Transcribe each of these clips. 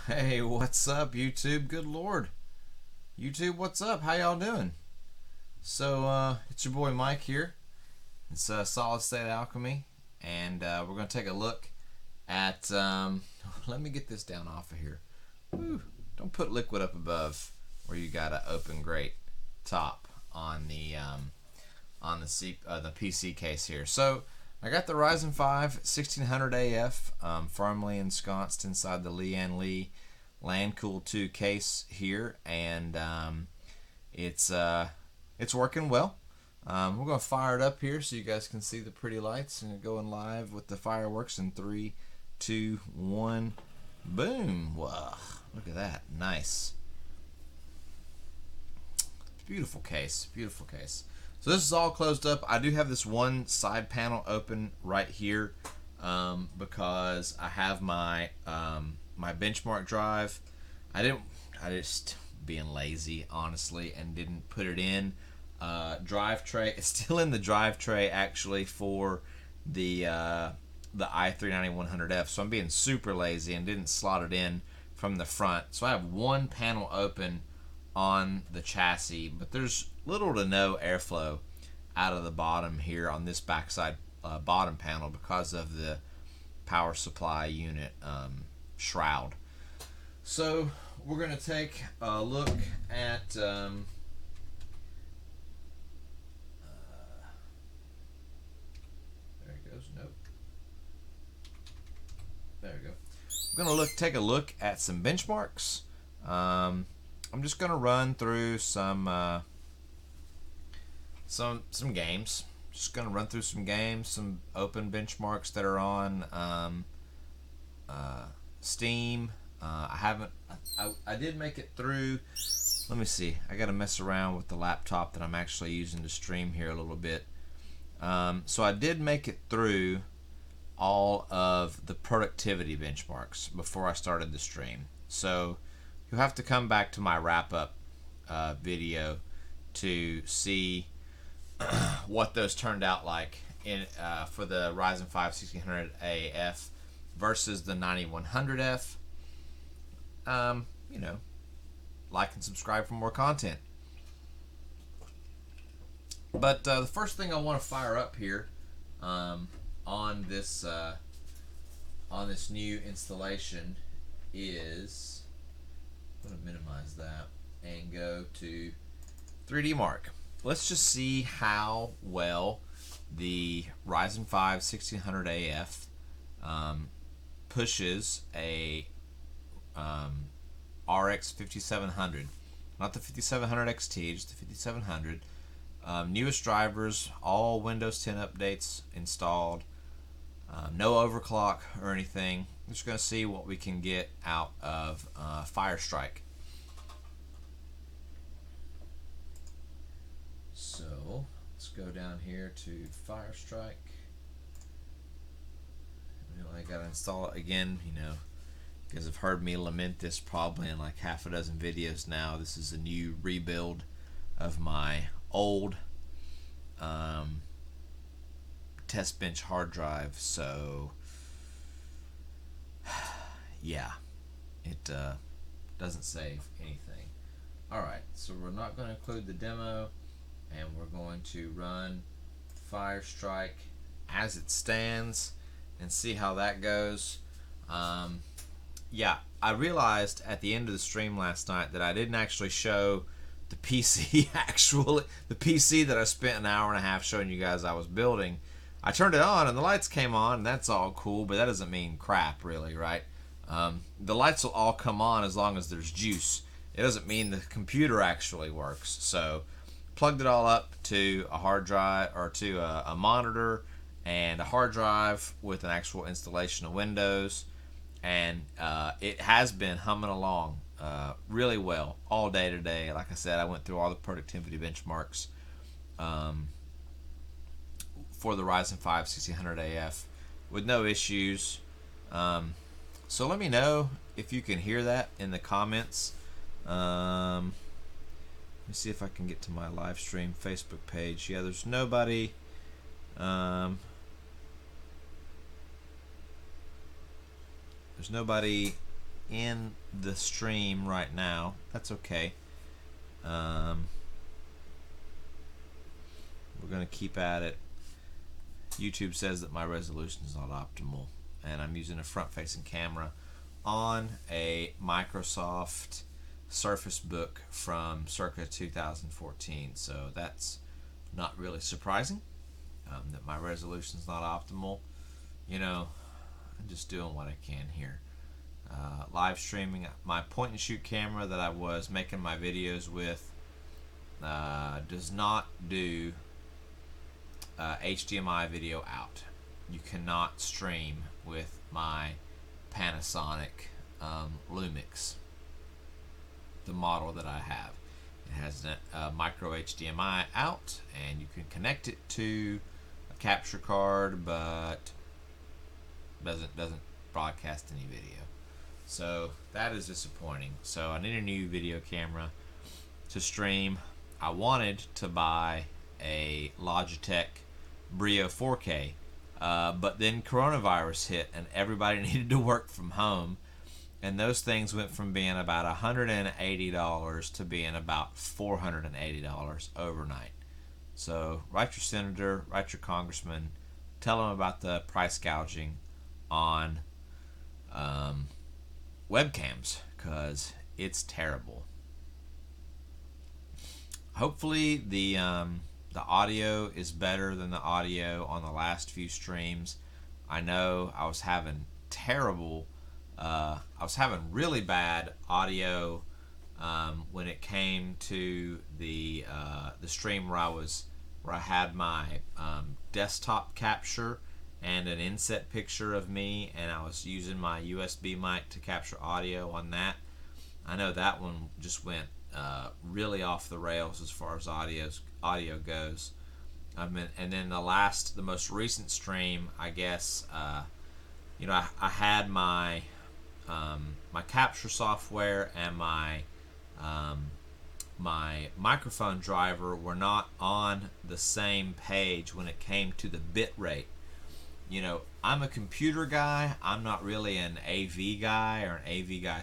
Hey, what's up, YouTube? Good Lord. YouTube, what's up? How y'all doing? It's your boy Mike here. It's Solid State Alchemy, and we're going to take a look at. Let me get this down off of here. Woo. Don't put liquid up above where you got an open grate top on the PC case here. So I got the Ryzen 5 1600 AF firmly ensconced inside the Lian LI Lancool 2 case here, and it's working well. We're gonna fire it up here so you guys can see the pretty lights, and going live with the fireworks in 3, 2, 1, boom! Wow, look at that, nice, beautiful case, beautiful case. So this is all closed up. I do have this one side panel open right here because I have my my benchmark drive. I just being lazy, honestly, and didn't put it in drive tray. It's still in the drive tray actually for the i3-9100F. So I'm being super lazy and didn't slot it in from the front. So I have one panel open on the chassis, but there's little to no airflow out of the bottom here on this backside bottom panel because of the power supply unit shroud. So we're going to take a look at there it goes. Nope. There we go. We're going to take a look at some benchmarks. I'm just going to run through some games. Just going to run through some games, some open benchmarks that are on Steam. I did make it through. Let me see. I got to mess around with the laptop that I'm actually using to stream here a little bit. So I did make it through all of the productivity benchmarks before I started the stream. So you'll have to come back to my wrap-up video to see what those turned out like for the Ryzen 5 1600 AF versus the 9100F. You know, like and subscribe for more content. But the first thing I want to fire up here on this new installation is, I'm going to minimize that and go to 3D Mark. Let's just see how well the Ryzen 5 1600 AF pushes a RX 5700, not the 5700 XT, just the 5700. Newest drivers, all Windows 10 updates installed, no overclock or anything. We're just going to see what we can get out of Firestrike. So let's go down here to Firestrike. I got to install it again. You know, you guys have heard me lament this probably in like half a dozen videos now. This is a new rebuild of my old test bench hard drive. So yeah, it doesn't save anything. Alright, so we're not going to include the demo, and we're going to run Firestrike as it stands and see how that goes. Yeah, I realized at the end of the stream last night that I didn't actually show the PC the PC that I spent an hour and a half showing you guys I was building. I turned it on and the lights came on, and that's all cool, but that doesn't mean crap really, right? The lights will all come on as long as there's juice. It doesn't mean the computer actually works. So plugged it all up to a hard drive, or to a monitor and a hard drive with an actual installation of Windows, and it has been humming along really well all day today. Like I said, I went through all the productivity benchmarks for the Ryzen 5 1600 AF with no issues. So let me know if you can hear that in the comments. Let me see if I can get to my live stream Facebook page. Yeah, there's nobody. There's nobody in the stream right now. That's okay. We're going to keep at it. YouTube says that my resolution is not optimal, and I'm using a front-facing camera on a Microsoft Surface Book from circa 2014, so that's not really surprising that my resolution is not optimal. You know, I'm just doing what I can here. Live streaming, my point and shoot camera that I was making my videos with does not do HDMI video out. You cannot stream with my Panasonic Lumix, the model that I have. It has a micro HDMI out, and you can connect it to a capture card, but doesn't broadcast any video. So that is disappointing. So I need a new video camera to stream. I wanted to buy a Logitech Brio 4K, but then coronavirus hit and everybody needed to work from home, and those things went from being about $180 to being about $480 overnight. So write your senator, write your congressman, tell them about the price gouging on webcams, because it's terrible. Hopefully the audio is better than the audio on the last few streams. I know I was having really bad audio when it came to the stream where I had my desktop capture and an inset picture of me, and I was using my USB mic to capture audio on that. I know that one just went really off the rails as far as audio goes. And then the most recent stream, I guess, I had my my capture software and my microphone driver were not on the same page when it came to the bit rate. You know, I'm a computer guy. I'm not really an AV guy or an AV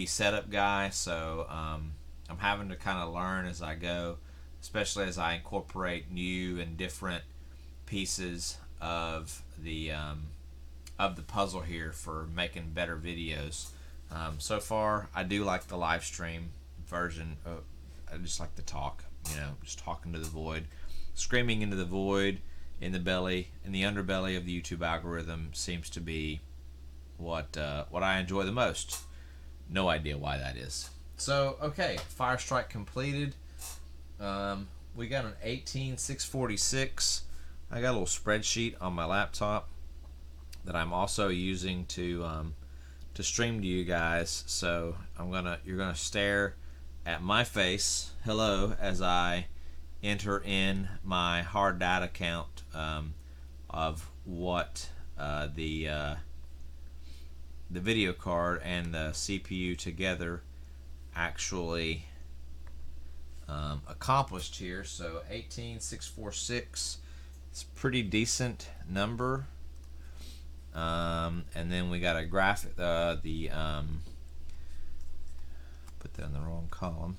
setup guy. So I'm having to kind of learn as I go, especially as I incorporate new and different pieces of the puzzle here for making better videos. So far, I do like the live stream version. I just like to talk, just talking to the void, screaming into the void. In the underbelly of the YouTube algorithm seems to be what I enjoy the most. No idea why that is. So, okay, Fire Strike completed. We got an 18646. I got a little spreadsheet on my laptop that I'm also using to stream to you guys. So you're gonna stare at my face, hello, as I enter in my hard data count of what the video card and the CPU together actually accomplished here. So 18646 is a pretty decent number. And then we got a graphic, put that in the wrong column.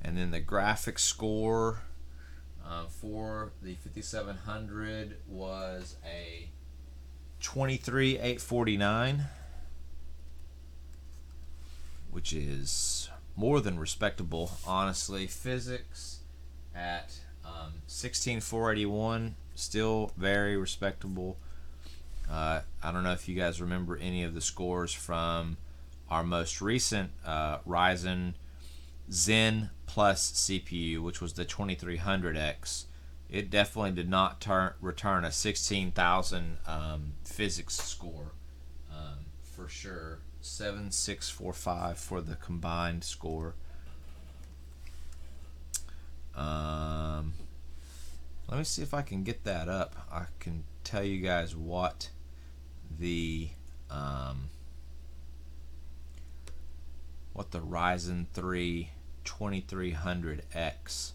And then the graphic score for the 5700 was a 23,849, which is more than respectable, honestly. Physics at 16,481, still very respectable. I don't know if you guys remember any of the scores from our most recent Ryzen Zen Plus CPU, which was the 2300X. It definitely did not return a 16,000 physics score for sure. 7645 for the combined score. Let me see if I can get that up. I can tell you guys what the Ryzen 3 2300X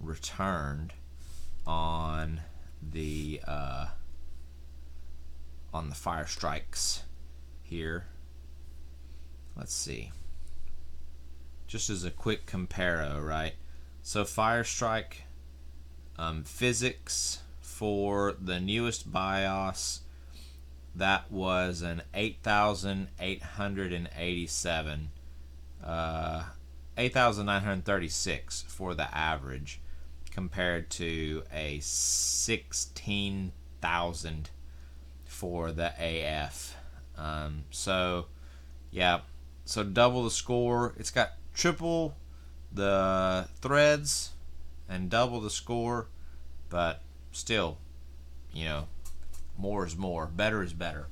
returned on the Fire Strike's here. Let's see. Just as a quick comparo, right? So Firestrike physics for the newest BIOS, that was an 8,887, 8,936 for the average, compared to a 16,000 for the AF. So yeah, so double the score. It's got triple the threads and double the score, but still, you know, more is more, better is better.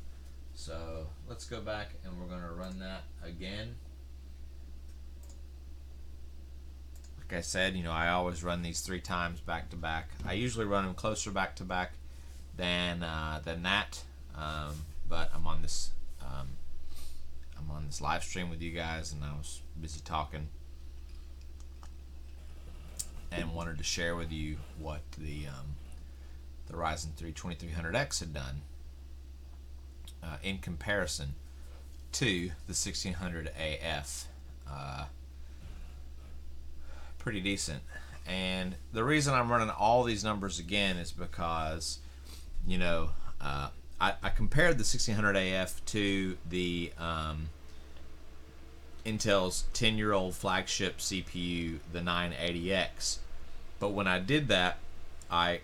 So let's go back and we're going to run that again. Like I said, you know, I always run these 3 times back to back. I usually run them closer back to back than that, but I'm on this live stream with you guys, and I was busy talking and wanted to share with you what the Ryzen 3 2300X had done in comparison to the 1600 AF. Pretty decent. And the reason I'm running all these numbers again is because, you know, I compared the 1600 AF to the Intel's 10-year-old flagship CPU, the 980X. But when I did that, I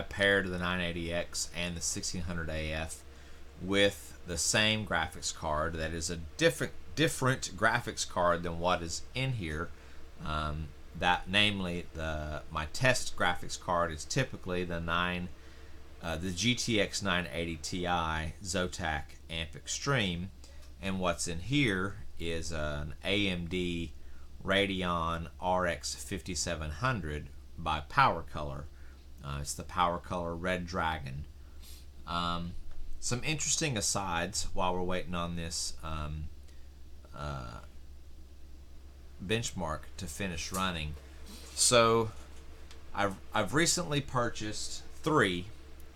paired the 980X and the 1600 AF with the same graphics card that is a different graphics card than what is in here. That namely, my test graphics card is typically the GTX 980 Ti Zotac Amp Extreme, and what's in here is an AMD Radeon RX 5700 by PowerColor. It's the PowerColor Red Dragon. Some interesting asides while we're waiting on this benchmark to finish running. So I've recently purchased 3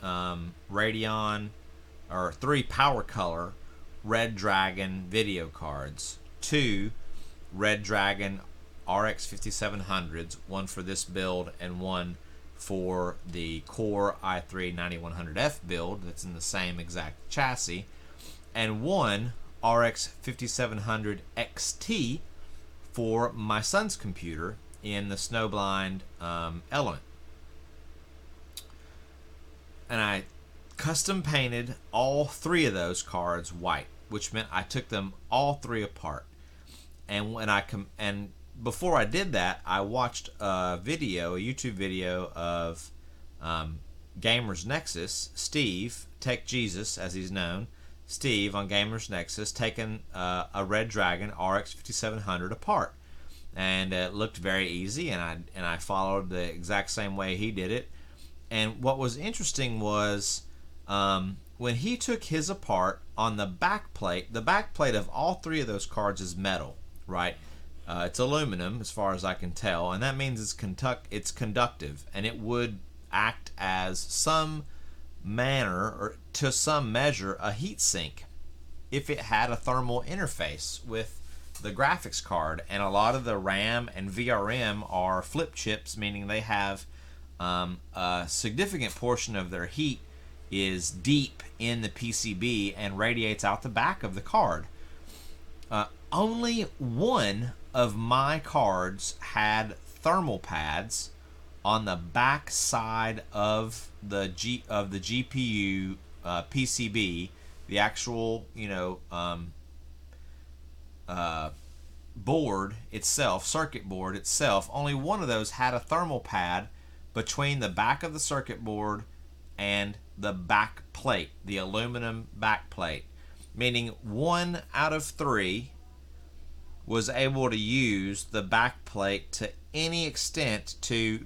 Radeon or 3 PowerColor Red Dragon video cards, 2 Red Dragon RX 5700s, one for this build and one for the Core i3 9100F build that's in the same exact chassis, and one RX 5700 XT for my son's computer in the Snowblind Element. And I custom painted all 3 of those cards white, which meant I took them all 3 apart. And when and before I did that, I watched a YouTube video of Gamers Nexus, Steve, Tech Jesus as he's known, Steve on Gamers Nexus, taking a Red Dragon RX 5700 apart. And it looked very easy, and I followed the exact same way he did it. And what was interesting was when he took his apart, on the back plate of all 3 of those cards is metal, right? It's aluminum as far as I can tell, and that means it's conductive, and it would act as some manner or to some measure a heat sink if it had a thermal interface with the graphics card. And a lot of the RAM and VRM are flip chips, meaning they have a significant portion of their heat is deep in the PCB and radiates out the back of the card. Only one of my cards had thermal pads on the back side of the GPU PCB, the actual board itself, circuit board itself. Only one of those had a thermal pad between the back of the circuit board and the back plate, the aluminum back plate, meaning 1 out of 3 was able to use the back plate to any extent to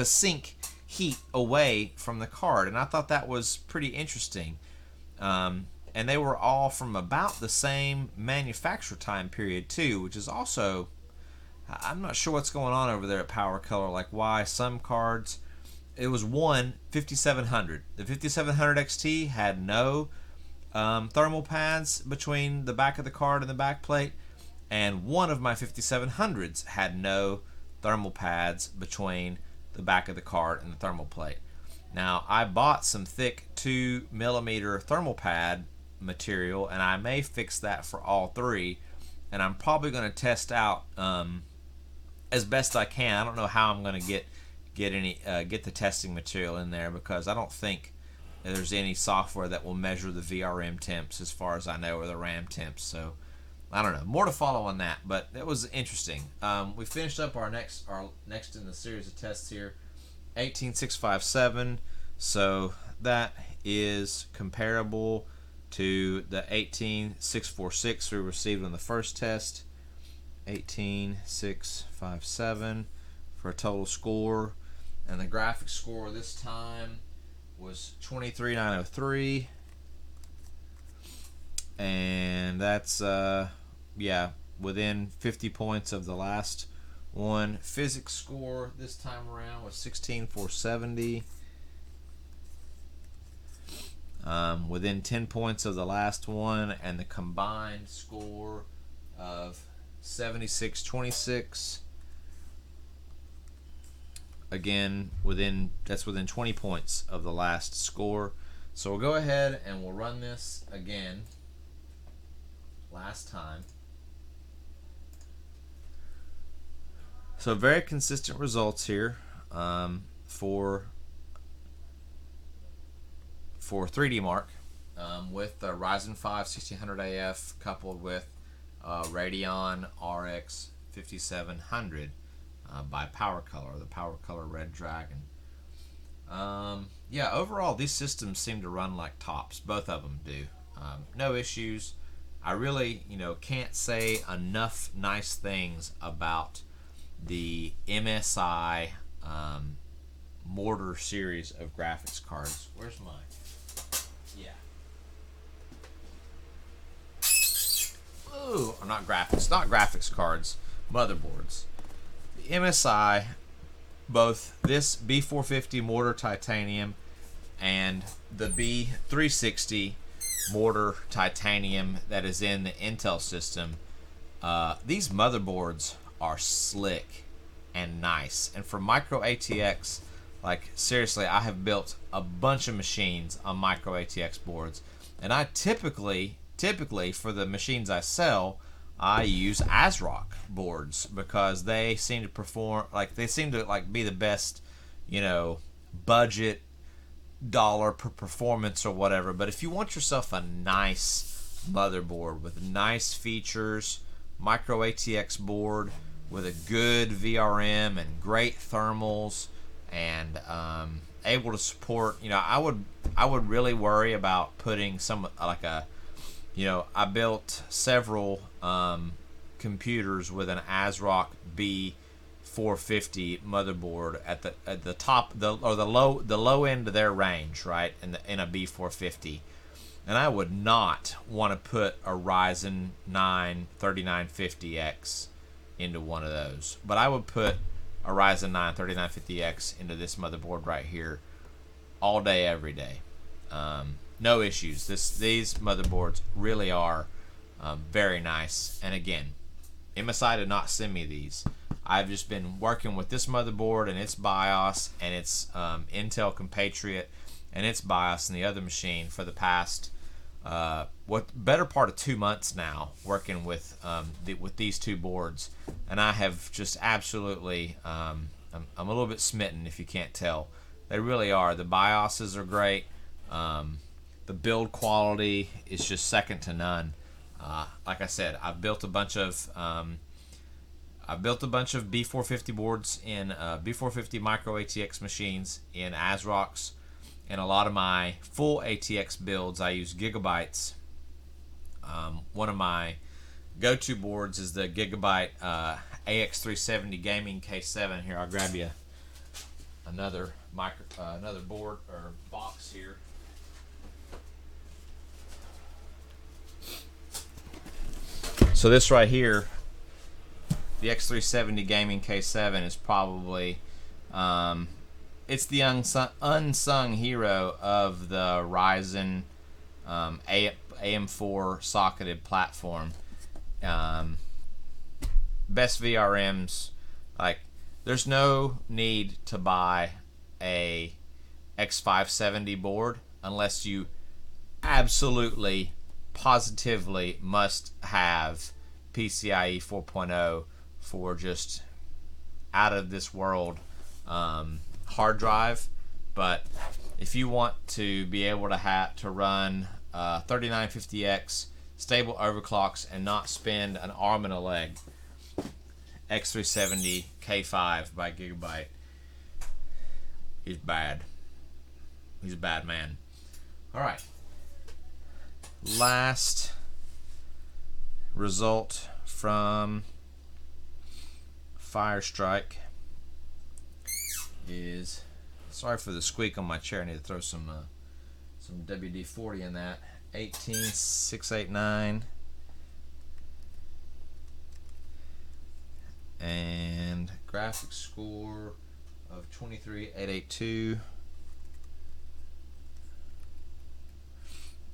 sink heat away from the card. And I thought that was pretty interesting. And they were all from about the same manufacture time period too, which is also, I'm not sure what's going on over there at PowerColor, like why some cards it was one 5700. The 5700 XT had no thermal pads between the back of the card and the back plate, and one of my 5700s had no thermal pads between the back of the card and the thermal plate. Now, I bought some thick 2mm thermal pad material, and I may fix that for all three, and I'm probably going to test out as best I can. I don't know how I'm going to get the testing material in there, because I don't think there's any software that will measure the VRM temps as far as I know, or the RAM temps. So I don't know. More to follow on that, but that was interesting. We finished up our next in the series of tests here, 18657. So that is comparable to the 18646 we received on the first test. 18657 for a total score, and the graphics score this time was 23903, and that's yeah, within 50 points of the last one. Physics score this time around was 16470, within 10 points of the last one, and the combined score of 7626, again within 20 points of the last score. So we'll go ahead and we'll run this again last time. So very consistent results here for 3D Mark with the Ryzen 5 1600AF coupled with Radeon RX 5700 by Power Color, the Power Color Red Dragon. Yeah, overall these systems seem to run like tops. Both of them do. No issues. I really, can't say enough nice things about the MSI Mortar series of graphics cards. Where's mine? Yeah. Ooh, not graphics cards, motherboards. The MSI, both this B450 Mortar Titanium and the B360 Mortar Titanium that is in the Intel system, these motherboards are slick and nice. And for micro ATX, like seriously, I have built a bunch of machines on micro ATX boards, and I typically for the machines I sell, I use ASRock boards because they seem to perform be the best, budget dollar per performance or whatever. But if you want yourself a nice motherboard with nice features, micro ATX board with a good VRM and great thermals, and able to support, I would really worry about putting some I built several computers with an ASRock B450 motherboard at the top, the low end of their range, right, in a B450, and I would not want to put a Ryzen 9 3950X into one of those, but I would put a Ryzen 9 3950X into this motherboard right here all day, every day. No issues. These motherboards really are very nice. And again, MSI did not send me these. I've just been working with this motherboard and its BIOS and its Intel Compatriot and its BIOS in the other machine for the past better part of 2 months now, working with these two boards, and I have just absolutely I'm a little bit smitten, if you can't tell. They really are. The BIOSes are great. The build quality is just second to none. Like I said, I've built a bunch of B450 boards in B450 micro ATX machines in ASRock's, and a lot of my full ATX builds I use Gigabytes. One of my go-to boards is the Gigabyte AX370 Gaming K7. Here, I'll grab you another board or box here. So this right here, the X370 Gaming K7, is probably it's the unsung hero of the Ryzen AM4 socketed platform. Best VRMs. Like, there's no need to buy a X570 board unless you absolutely, positively must have PCIe 4.0 for just out of this world hard drive. But if you want to be able to run 3950X stable overclocks and not spend an arm and a leg, X370 K5 by Gigabyte, he's bad. He's a bad man. All right. Last result from Firestrike is, sorry for the squeak on my chair. I need to throw some WD-40 in that. 18689 and graphics score of 23882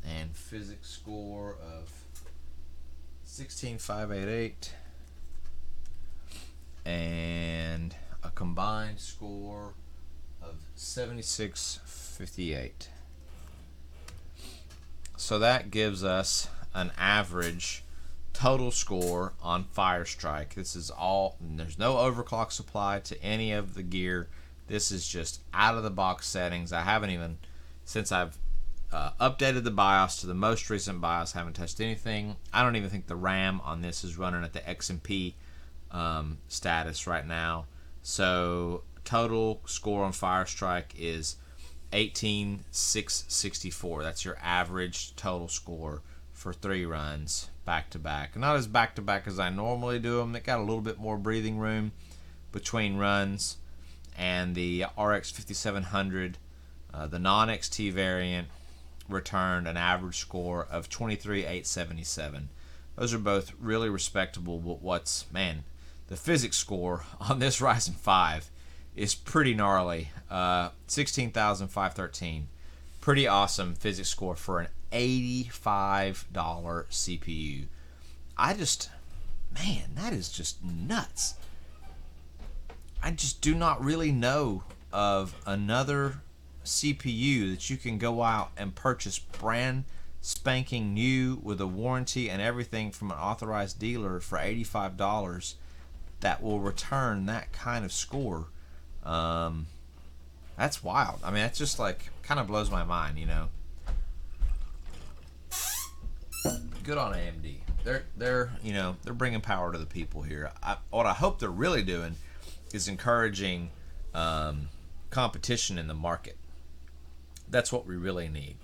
and physics score of 16588 and a combined score of 7658. So that gives us an average total score on Firestrike. This is all, there's no overclock supply to any of the gear. This is just out of the box settings. I haven't even, since I've updated the BIOS to the most recent BIOS, haven't touched anything. I don't even think the RAM on this is running at the XMP status right now. So total score on Firestrike is 18664. That's your average total score for 3 runs back to back. Not as back to back as I normally do them. They got a little bit more breathing room between runs. And the RX 5700, the non-XT variant, returned an average score of 23877. Those are both really respectable. But the physics score on this Ryzen 5 is pretty gnarly. 16,513. Pretty awesome physics score for an $85 CPU. That is just nuts. I just do not really know of another CPU that you can go out and purchase brand spanking new with a warranty and everything from an authorized dealer for $85 that will return that kind of score. That's wild. I mean, that's just like kind of blows my mind, you know. Good on AMD. They're bringing power to the people here. What I hope they're really doing is encouraging competition in the market. That's what we really need.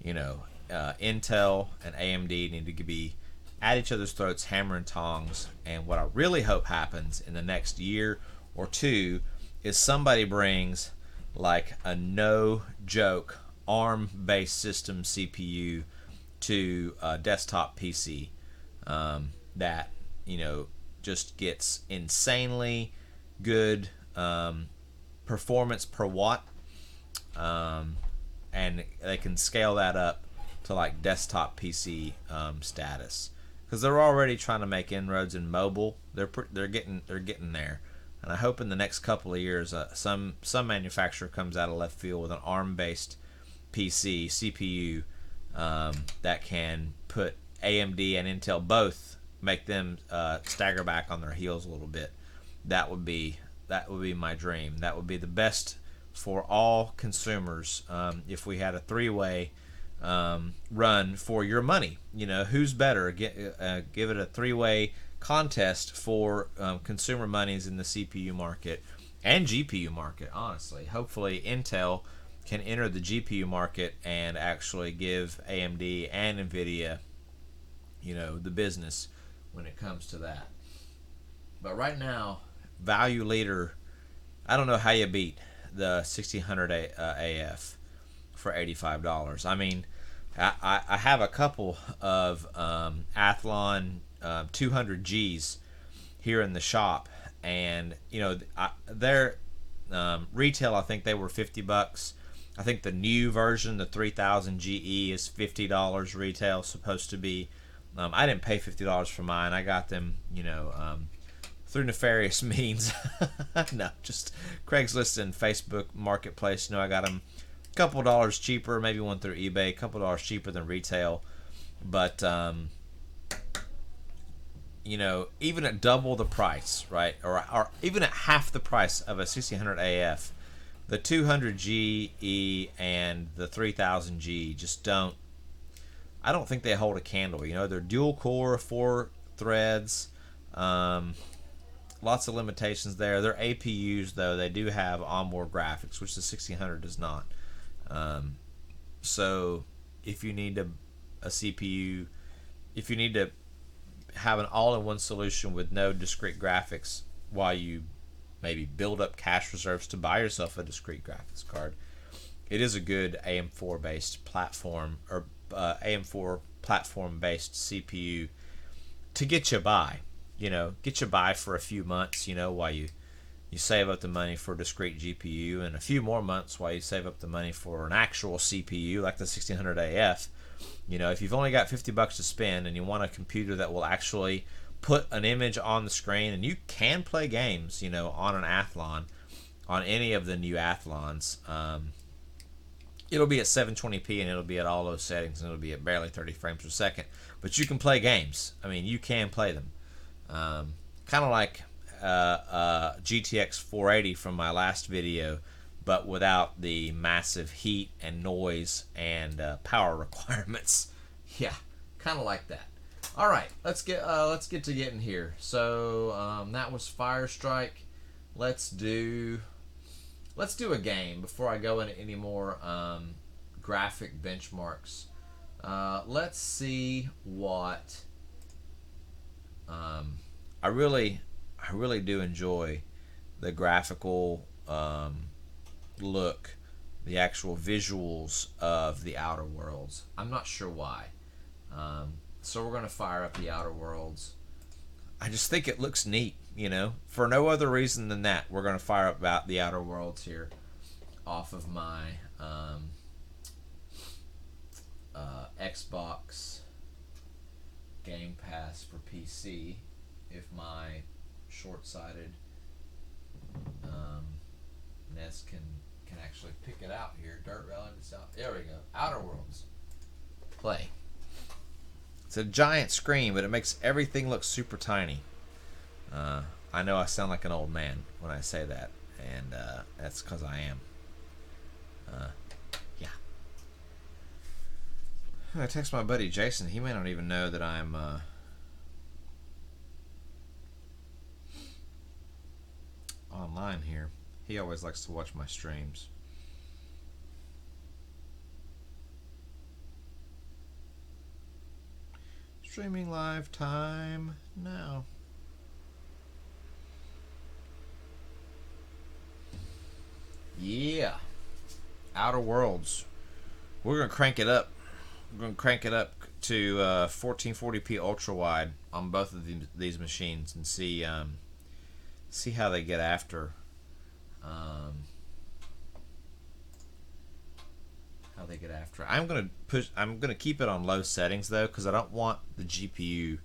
Intel and AMD need to be at each other's throats, hammer and tongs. And what I really hope happens in the next year or two is somebody brings like a no joke ARM-based system CPU to a desktop PC that just gets insanely good performance per watt, and they can scale that up to like desktop PC status, because they're already trying to make inroads in mobile. They're getting there, and I hope in the next couple of years some manufacturer comes out of left field with an ARM-based PC CPU that can put AMD and Intel both, make them stagger back on their heels a little bit. That would be my dream. That would be the best for all consumers if we had a three-way run for your money. Who's better? Give it a three-way contest for consumer monies in the CPU market and GPU market, honestly. Hopefully Intel can enter the GPU market and actually give AMD and NVIDIA the business when it comes to that. But right now, value leader, I don't know how you beat the 1600 AF for $85. I mean, I have a couple of Athlon 200Gs here in the shop, and they're Retail, I think they were $50. I think the new version, the 3000 GE, is $50 retail, supposed to be. I didn't pay $50 for mine. I got them, through nefarious means. No, just Craigslist and Facebook Marketplace. I got them a couple dollars cheaper, maybe one through eBay, a couple dollars cheaper than retail. But even at double the price, right, or even at half the price of a 1600 AF, the 200G and the 3000G just don't. I don't think they hold a candle. They're dual core, 4 threads. Lots of limitations there. They're APUs, though. They do have onboard graphics, which the 1600 does not. So if you need a CPU, if you need to have an all-in-one solution with no discrete graphics while you maybe build up cash reserves to buy yourself a discrete graphics card, it is a good AM4 based platform, or AM4 platform based CPU to get you by. Get you by for a few months, while you save up the money for a discrete GPU, and a few more months while you save up the money for an actual CPU like the 1600 AF. If you've only got $50 to spend and you want a computer that will actually put an image on the screen, and you can play games, on an Athlon, on any of the new Athlons, it'll be at 720p and it'll be at all those settings and it'll be at barely 30 frames per second. But you can play games. You can play them. Kind of like GTX 480 from my last video, but without the massive heat and noise and power requirements. Yeah, kind of like that. All right, let's get to getting here. So that was Firestrike. Let's do a game before I go into any more graphic benchmarks. Let's see what I really do enjoy the graphical look, the actual visuals of the Outer Worlds. I'm not sure why. So we're going to fire up the Outer Worlds. I just think it looks neat, for no other reason than that. We're going to fire up about the Outer Worlds here off of my Xbox Game Pass for PC. If my short-sighted NES can actually pick it out here. Dirt Rally to South. There we go. Outer Worlds. Play. It's a giant screen, but it makes everything look super tiny. I know I sound like an old man when I say that, and that's because I am. Yeah. I text my buddy Jason. He may not even know that I'm online here. He always likes to watch my streams. Streaming live time now. Yeah. Outer Worlds. We're going to crank it up. We're going to crank it up to 1440p ultra wide on both of these machines and see how they get after I'm gonna keep it on low settings though, because I don't want the GPU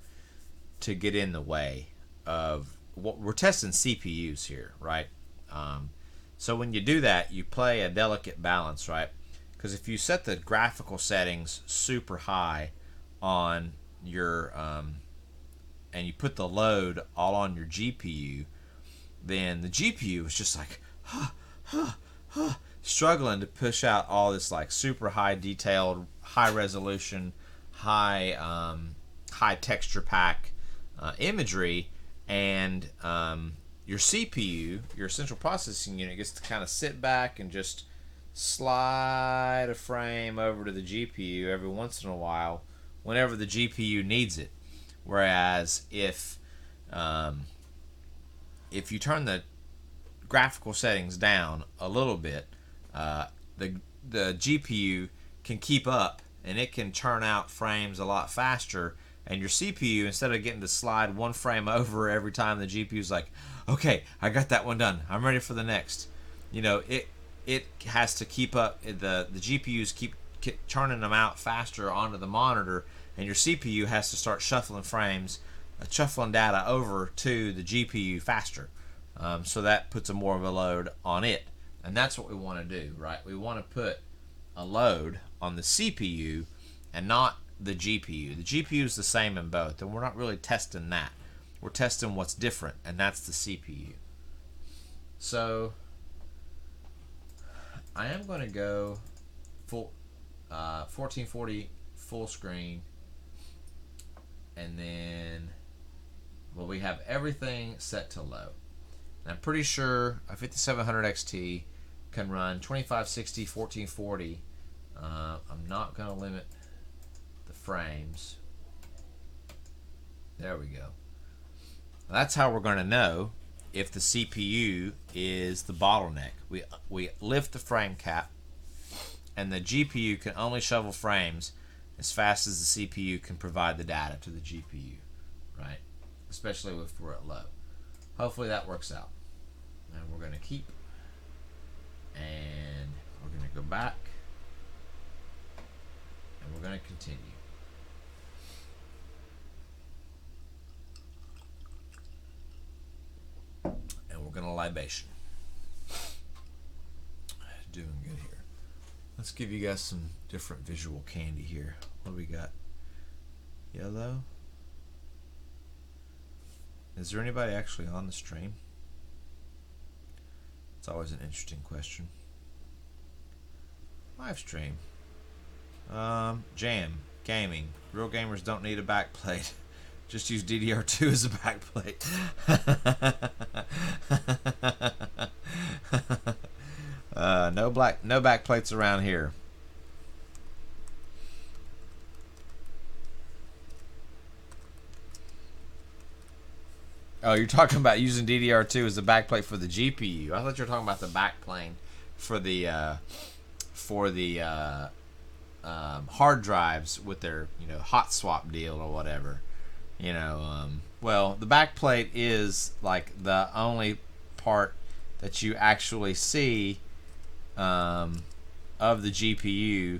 to get in the way of what we're testing. CPUs here, right? So when you do that, you play a delicate balance, right? Because if you set the graphical settings super high on your and you put the load all on your GPU, then the GPU is just like struggling to push out all this like super high detailed, high resolution, high texture pack imagery, and your CPU, your central processing unit, gets to kind of sit back and just slide a frame over to the GPU every once in a while whenever the GPU needs it. Whereas if you turn the graphical settings down a little bit, the GPU can keep up and it can churn out frames a lot faster, and your CPU, instead of getting to slide one frame over every time the GPU's like, okay, I got that one done, I'm ready for the next, you know, it has to keep up. The GPUs keep churning them out faster onto the monitor, and your CPU has to start shuffling frames, shuffling data over to the GPU faster. So that puts a more of a load on it, and that's what we want to do, right? We want to put a load on the CPU and not the GPU. The GPU is the same in both, and we're not really testing that. We're testing what's different, and that's the CPU. So I am going to go full 1440 full screen, and then, well, we have everything set to low. And I'm pretty sure a 5700 XT can run 2560 1440. I'm not going to limit the frames. There we go. That's how we're going to know if the CPU is the bottleneck. We lift the frame cap, and the GPU can only shovel frames as fast as the CPU can provide the data to the GPU, right? Especially if we're at low. Hopefully that works out. And we're going to keep, and we're going to go back, and we're going to continue. And we're going to libation. Doing good here. Let's give you guys some different visual candy here. What do we got? Yellow. Is there anybody actually on the stream? It's always an interesting question. Live stream. Jam. Gaming. Real gamers don't need a backplate. Just use DDR2 as a backplate. No backplates around here. Oh, you're talking about using DDR2 as the backplate for the GPU. I thought you were talking about the backplane for the hard drives with their hot swap deal or whatever. Well, the backplate is like the only part that you actually see of the GPU.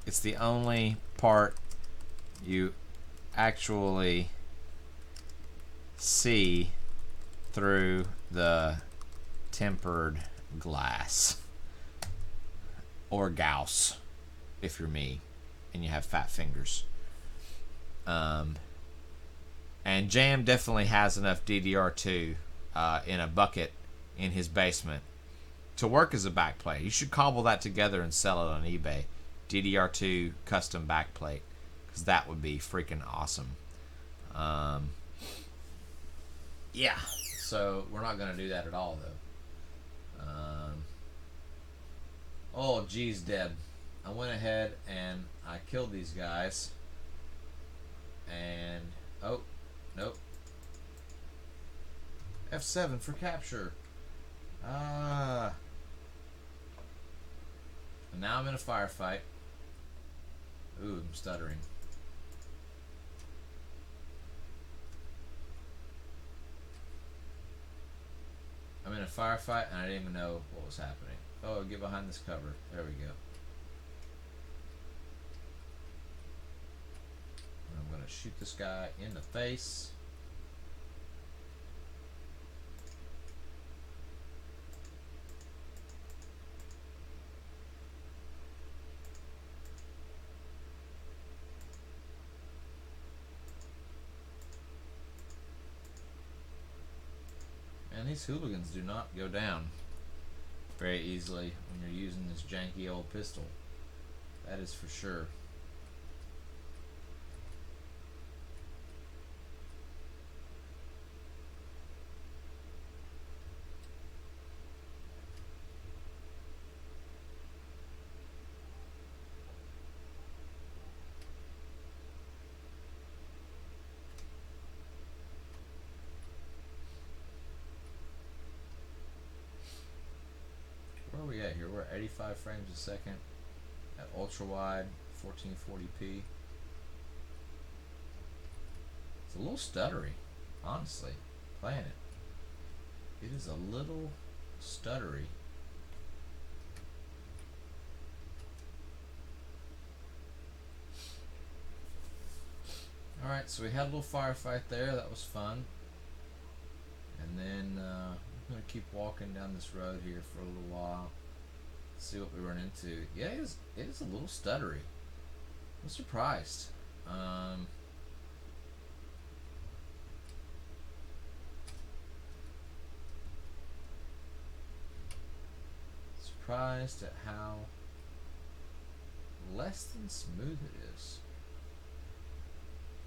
It's the only part you actually see through the tempered glass, or Gauss if you're me and you have fat fingers. And Jam definitely has enough DDR2 in a bucket in his basement to work as a backplate. You should cobble that together and sell it on eBay. DDR2 custom backplate, because that would be freaking awesome. Yeah, so we're not going to do that at all, though. Oh, geez, Deb. I went ahead and I killed these guys. And, oh, nope. F7 for capture. And now I'm in a firefight. Ooh, I'm stuttering. I'm in a firefight and I didn't even know what was happening. Oh, get behind this cover. There we go. I'm going to shoot this guy in the face. And these hooligans do not go down very easily when you're using this janky old pistol. That is for sure. Where are we at here? We're at 85 frames a second at ultra wide 1440p. It's a little stuttery, honestly, playing it. It is a little stuttery. Alright, so we had a little firefight there. That was fun. And then I'm going to keep walking down this road here for a little while. See what we run into. Yeah, it is a little stuttery. I'm surprised. Surprised at how less than smooth it is.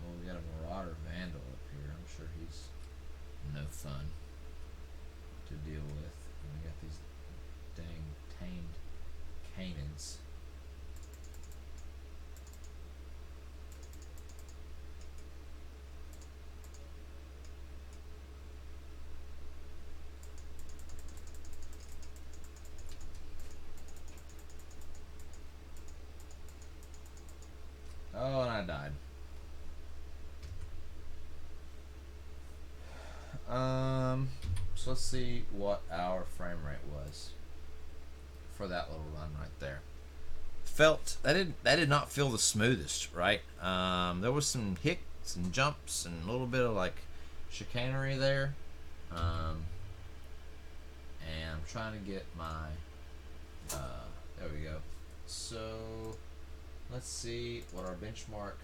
Well, we got a Marauder Vandal up here. I'm sure he's no fun to deal with. And we got these dang tamed canids. Oh, and I died. So let's see what our frame rate was for that little run right there. Felt that did not feel the smoothest, right? There was some hicks and jumps and a little bit of like chicanery there. And I'm trying to get my there we go. So let's see what our benchmark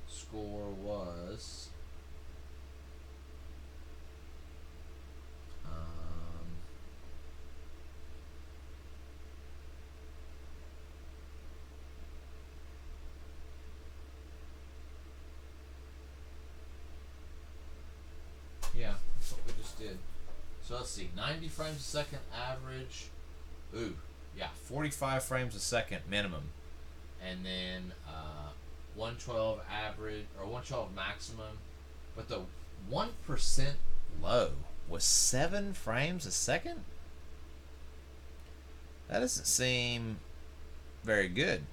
score was. Yeah, that's what we just did. So let's see, 90 frames a second average. Ooh, yeah, 45 frames a second minimum. And then 112 average, or 112 maximum. But the 1% low was 7 frames a second? That doesn't seem very good.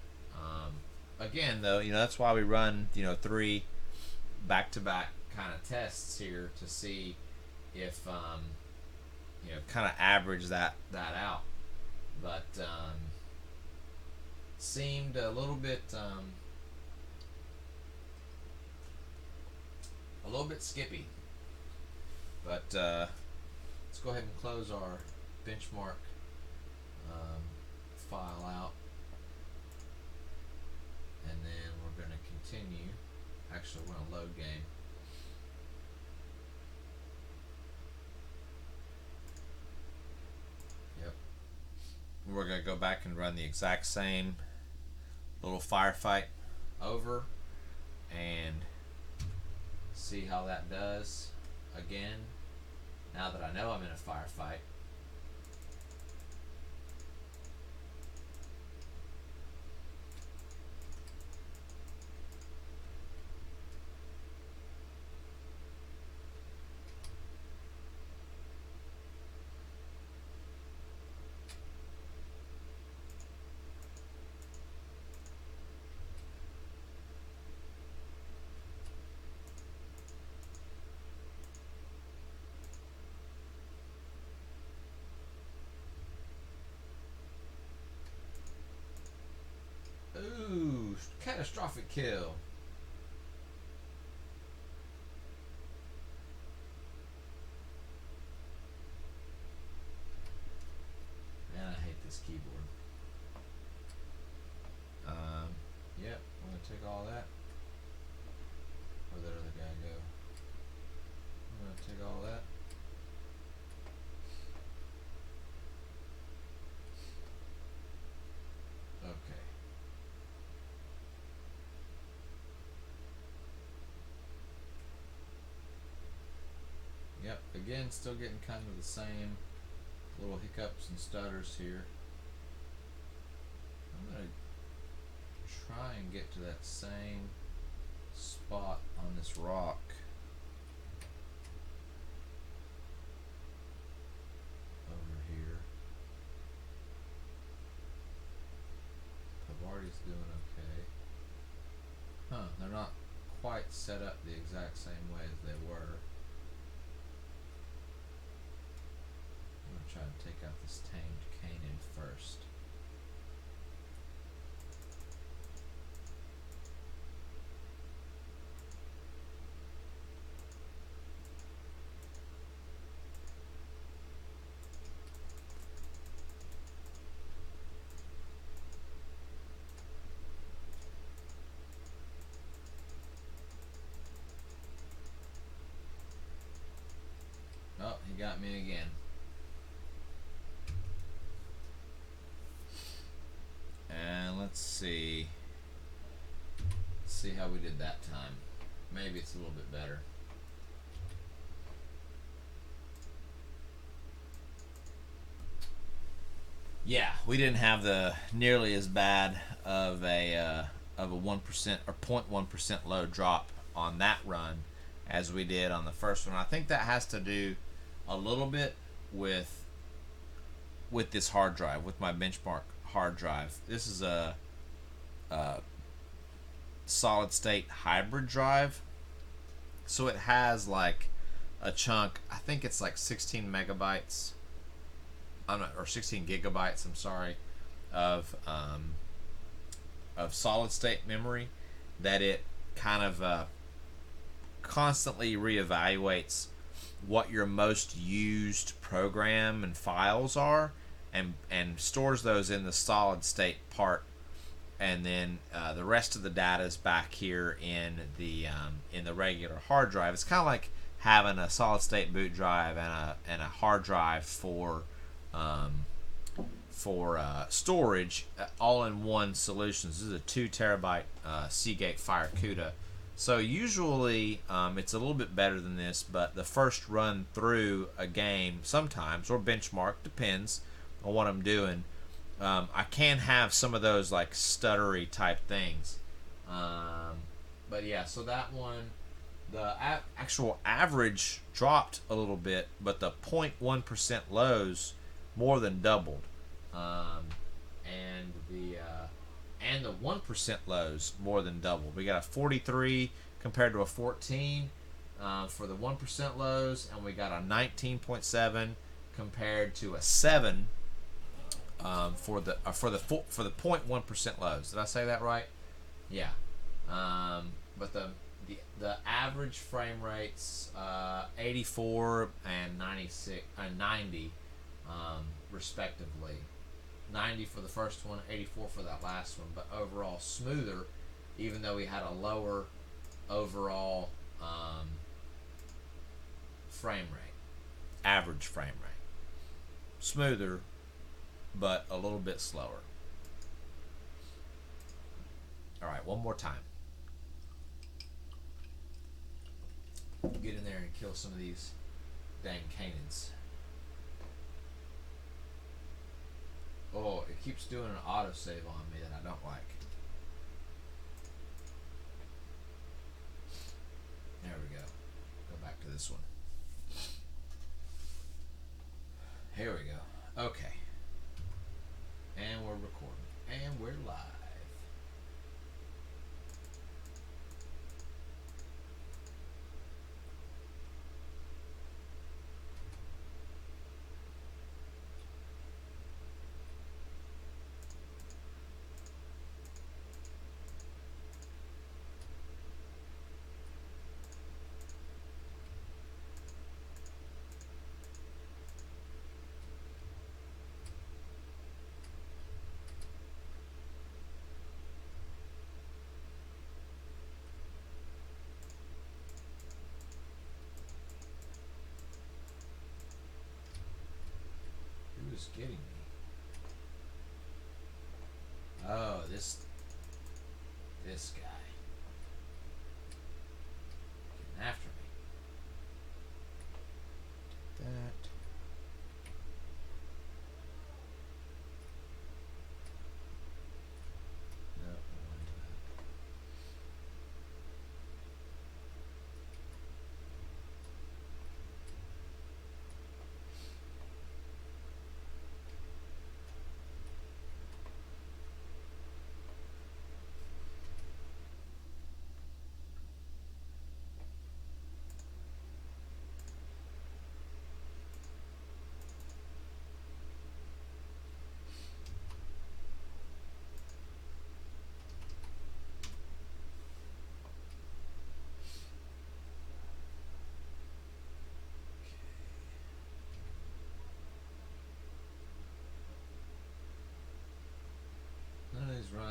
Again, though, that's why we run, 3 back-to-back kind of tests here to see if, kind of average that out. But seemed a little bit skippy. But let's go ahead and close our benchmark file out, and then we're going to continue. Actually, we're going to load game. Yep. We're going to go back and run the exact same little firefight over and see how that does again, now that I know I'm in a firefight. Ooh, catastrophic kill. Man, I hate this keyboard. Yep, I'm gonna take all that. Where'd that other guy go? I'm gonna take all that. Okay. Yep, again, still getting kind of the same little hiccups and stutters here. I'm going to try and get to that same spot on this rock. Over here. Pavardi's doing okay. Huh, they're not quite set up the exact same way as they were. try to take out this tamed canid first. Oh, he got me again. And let's see. Let's see how we did that time. Maybe it's a little bit better. Yeah, we didn't have the nearly as bad of a 1% or 0.1% low drop on that run as we did on the first one. I think that has to do a little bit with this hard drive, with my benchmark hard drive. This is a solid state hybrid drive, so it has like a chunk. I think it's like 16 megabytes. Or 16 gigabytes. I'm sorry, of solid state memory that it kind of constantly reevaluates what your most used program and files are, and stores those in the solid state part, and then the rest of the data is back here in the regular hard drive. It's kind of like having a solid state boot drive and a hard drive for storage, all in one solution. This is a 2 terabyte Seagate Firecuda. So usually it's a little bit better than this, but the first run through a game sometimes, or benchmark, depends on what I'm doing, I can have some of those like stuttery type things. But yeah, so that one, the actual average dropped a little bit, but the 0.1% lows more than doubled, and the 1% lows more than doubled. We got a 43 compared to a 14 for the 1% lows, and we got a 19.7 compared to a 7 for the 0.1% lows. Did I say that right? Yeah. But the average frame rates 84 and 96 and 90 respectively. 90 for the first one, 84 for that last one, but overall smoother, even though we had a lower overall frame rate, average frame rate. Smoother, but a little bit slower. All right, one more time. Get in there and kill some of these dang canids. Oh, it keeps doing an autosave on me that I don't like. There we go. Go back to this one. Here we go. Okay. And we're recording. And we're live. Who's getting me? Oh, this guy. Getting after me. That. No,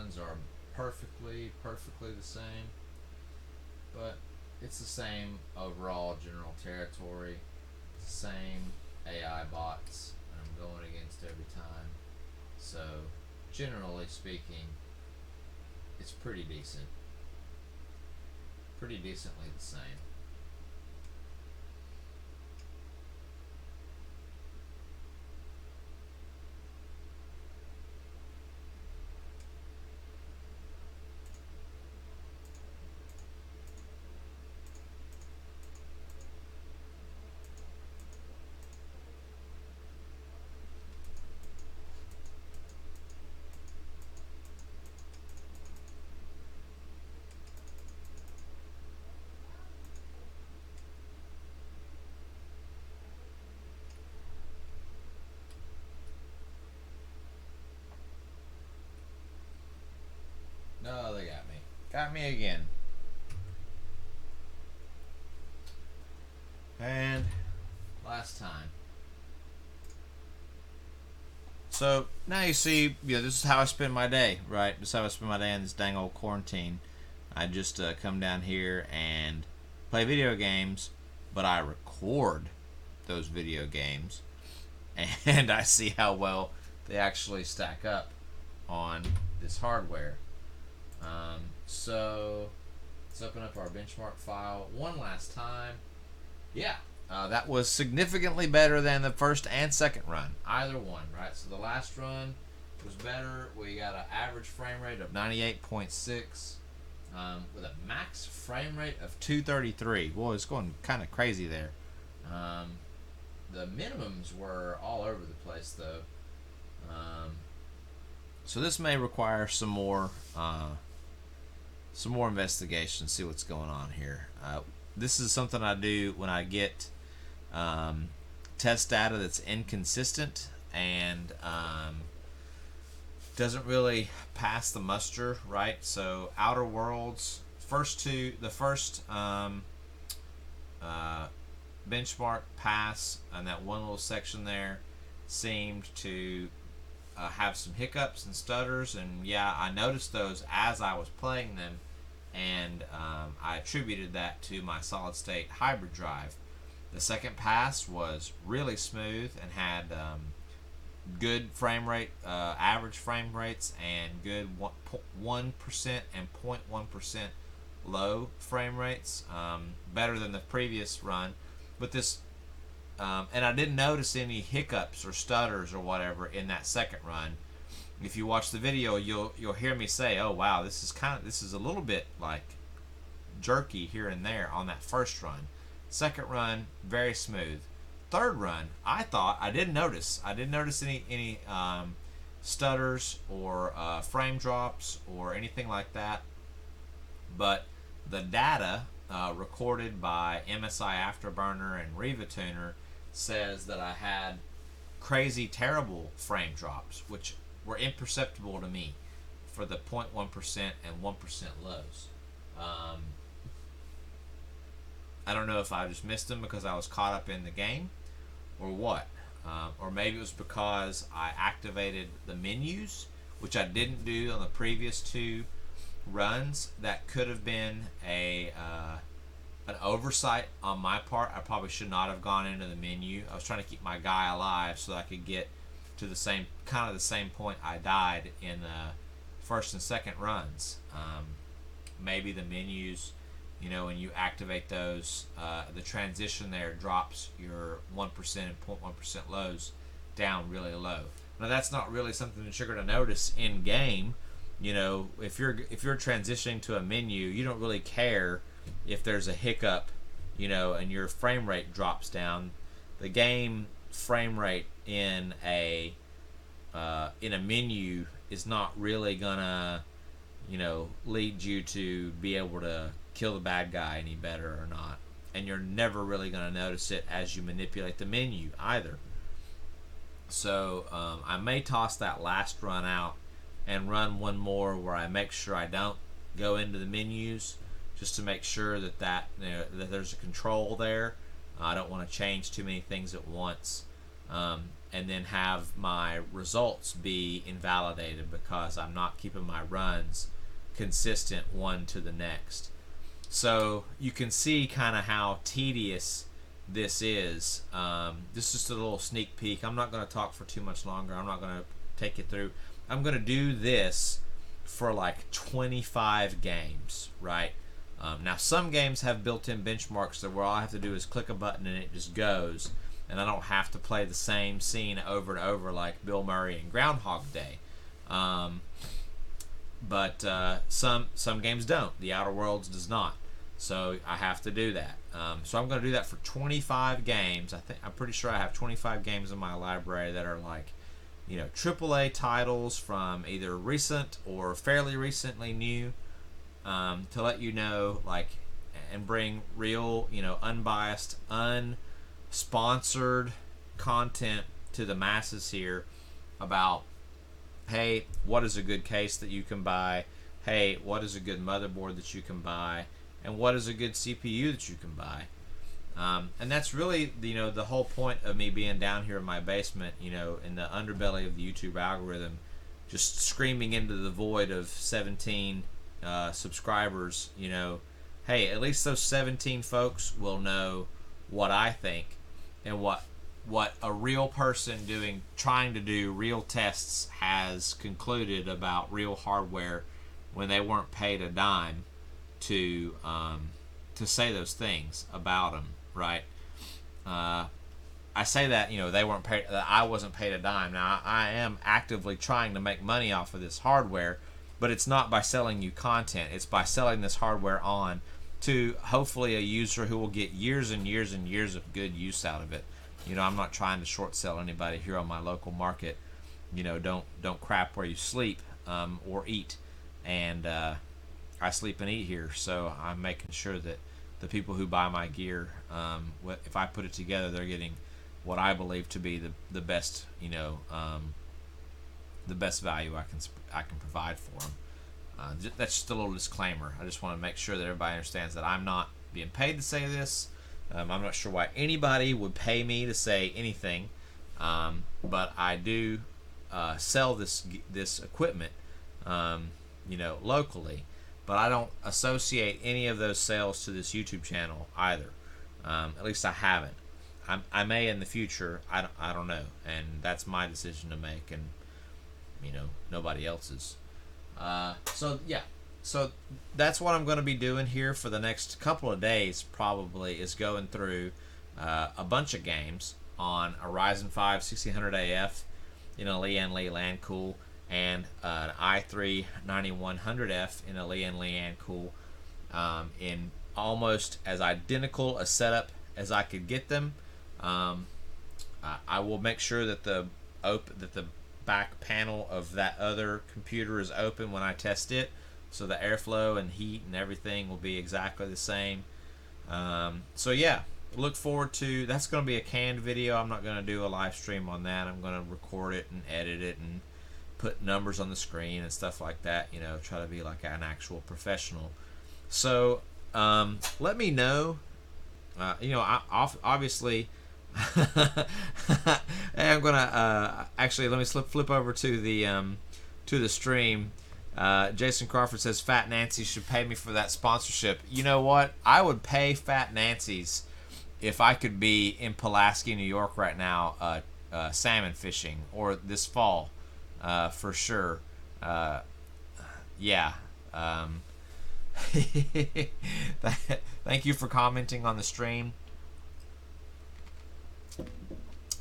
runs are perfectly the same, but it's the same overall general territory, same AI bots I'm going against every time. So, generally speaking, it's pretty decent. Pretty decently the same. No, they got me. Got me again. And last time. So now you see, this is how I spend my day, right? This is how I spend my day in this dang old quarantine. I just come down here and play video games, but I record those video games, and I see how well they actually stack up on this hardware. So let's open up our benchmark file one last time. Yeah, that was significantly better than the first and second run. Either one, right? So the last run was better. We got an average frame rate of 98.6 with a max frame rate of 233. Boy, it's going kind of crazy there. The minimums were all over the place, though. So this may require some more investigation. See what's going on here. This is something I do when I get test data that's inconsistent and doesn't really pass the muster, right? So Outer Worlds, the first benchmark pass, and that one little section there seemed to have some hiccups and stutters, and yeah, I noticed those as I was playing them, and I attributed that to my solid state hybrid drive. The second pass was really smooth and had good frame rate, average frame rates, and good 1% and 0.1% low frame rates, better than the previous run. But this, and I didn't notice any hiccups or stutters or whatever in that second run. If you watch the video, you'll hear me say, "Oh wow, this is a little bit like jerky here and there on that first run." Second run, very smooth. Third run, I didn't notice any stutters or frame drops or anything like that. But the data recorded by MSI Afterburner and Riva Tuner says that I had crazy terrible frame drops, which were imperceptible to me for the 0.1% and 1% lows. I don't know if I just missed them because I was caught up in the game or what. Or maybe it was because I activated the menus, which I didn't do on the previous two runs. That could have been an oversight on my part. I probably should not have gone into the menu. I was trying to keep my guy alive so that I could get to the same point I died in the first and second runs. Maybe the menus, when you activate those, the transition there drops your 1% and 0.1% lows down really low. Now that's not really something that you're going to notice in game. If you're transitioning to a menu, you don't really care if there's a hiccup, and your frame rate drops down. The game frame rate in a menu is not really gonna, lead you to be able to kill the bad guy any better or not. And you're never really gonna notice it as you manipulate the menu either. So I may toss that last run out and run one more where I make sure I don't go into the menus, just to make sure that there's a control there. I don't want to change too many things at once. and then have my results be invalidated because I'm not keeping my runs consistent one to the next. So you can see kind of how tedious this is. This is just a little sneak peek. I'm not going to talk for too much longer. I'm not going to take it through. I'm going to do this for like 25 games, right? Now some games have built-in benchmarks that where all I have to do is click a button and it just goes, and I don't have to play the same scene over and over like Bill Murray and Groundhog Day. But some games don't. The Outer Worlds does not. So I have to do that. So I'm going to do that for 25 games. I'm pretty sure I have 25 games in my library that are like, AAA titles from either recent or fairly recently new, to let you know, like, and bring real, unbiased, unsponsored content to the masses here about, hey, what is a good case that you can buy? Hey, what is a good motherboard that you can buy? And what is a good CPU that you can buy? And that's really, the whole point of me being down here in my basement, in the underbelly of the YouTube algorithm, just screaming into the void of 17 subscribers, hey, at least those 17 folks will know what I think and what a real person trying to do real tests has concluded about real hardware when they weren't paid a dime to say those things about them, right? I say that they weren't paid. That I wasn't paid a dime. Now I am actively trying to make money off of this hardware, but it's not by selling you content. It's by selling this hardware on to hopefully a user who will get years and years and years of good use out of it. I'm not trying to short sell anybody here on my local market. Don't crap where you sleep or eat, and I sleep and eat here, so I'm making sure that the people who buy my gear, if I put it together, they're getting what I believe to be the best, the best value I can provide for them. That's just a little disclaimer. I just want to make sure that everybody understands that I'm not being paid to say this. I'm not sure why anybody would pay me to say anything, but I do sell this equipment, locally. But I don't associate any of those sales to this YouTube channel either. At least I haven't. I may in the future. I don't know, and that's my decision to make, and nobody else's. So that's what I'm going to be doing here for the next couple of days. Probably is going through a bunch of games on a Ryzen 5 1600AF, Lian LI Lancool, and an i3 9100F in a Lian LI Lancool, in almost as identical a setup as I could get them. I will make sure that the back panel of that other computer is open when I test it, so the airflow and heat and everything will be exactly the same. So yeah, look forward to that's going to be a canned video. I'm not going to do a live stream on that. I'm going to record it and edit it and put numbers on the screen and stuff like that, try to be like an actual professional. So let me know, obviously. Hey, I'm gonna actually let me flip over to the stream. Jason Crawford says Fat Nancy should pay me for that sponsorship. You know what? I would pay Fat Nancy's if I could be in Pulaski, New York right now, salmon fishing, or this fall, for sure. Yeah. Thank you for commenting on the stream.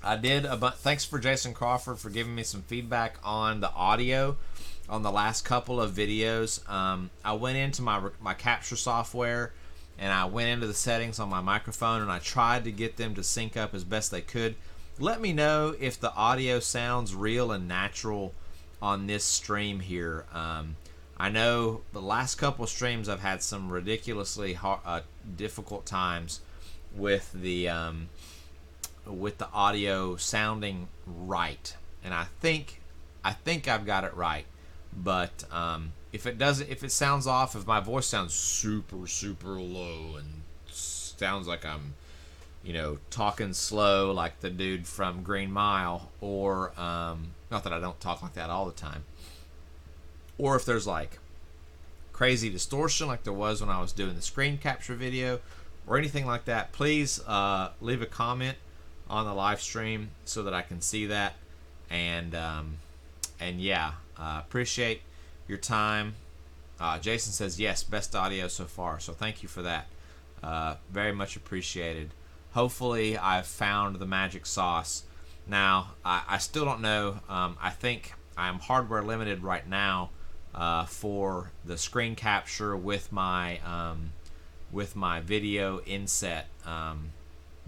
Thanks for Jason Crawford for giving me some feedback on the audio on the last couple of videos. I went into my capture software and I went into the settings on my microphone and I tried to get them to sync up as best they could. Let me know if the audio sounds real and natural on this stream here. I know the last couple of streams I've had some ridiculously difficult times with the audio sounding right, and I think I've got it right. But if it sounds off, if my voice sounds super low and sounds like I'm talking slow like the dude from Green Mile, or not that I don't talk like that all the time, or if there's like crazy distortion like there was when I was doing the screen capture video or anything like that, please leave a comment on the live stream so that I can see that. And yeah, appreciate your time. Jason says yes, best audio so far, so thank you for that. Very much appreciated. Hopefully I've found the magic sauce. Now I still don't know. I think I'm hardware limited right now for the screen capture with my video inset,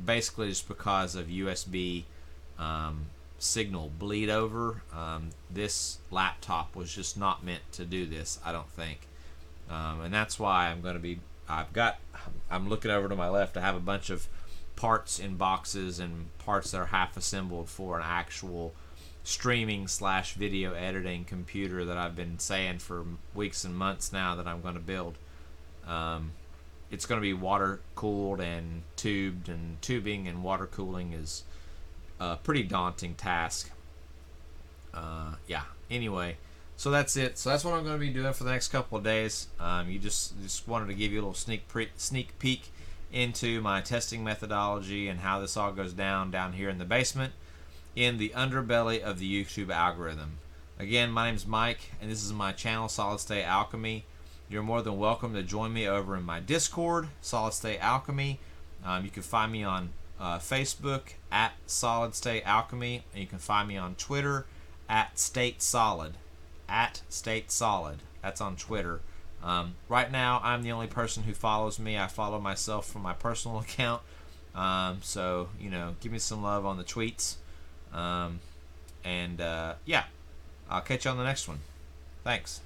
basically just because of USB signal bleed over. This laptop was just not meant to do this, I don't think, and that's why I'm looking over to my left. I have a bunch of parts in boxes and parts that are half assembled for an actual streaming / video editing computer that I've been saying for weeks and months now that I'm going to build. It's going to be water cooled and tubed, and tubing and water cooling is a pretty daunting task. Yeah, anyway, so that's it. So that's what I'm going to be doing for the next couple of days. You just wanted to give you a little sneak peek into my testing methodology and how this all goes down here in the basement, in the underbelly of the YouTube algorithm. Again, my name's Mike, and this is my channel, Solid State Alchemy. You're more than welcome to join me over in my Discord, Solid State Alchemy. You can find me on Facebook at Solid State Alchemy, and you can find me on Twitter at State Solid. That's on Twitter. Right now, I'm the only person who follows me. I follow myself from my personal account. So, give me some love on the tweets. Yeah, I'll catch you on the next one. Thanks.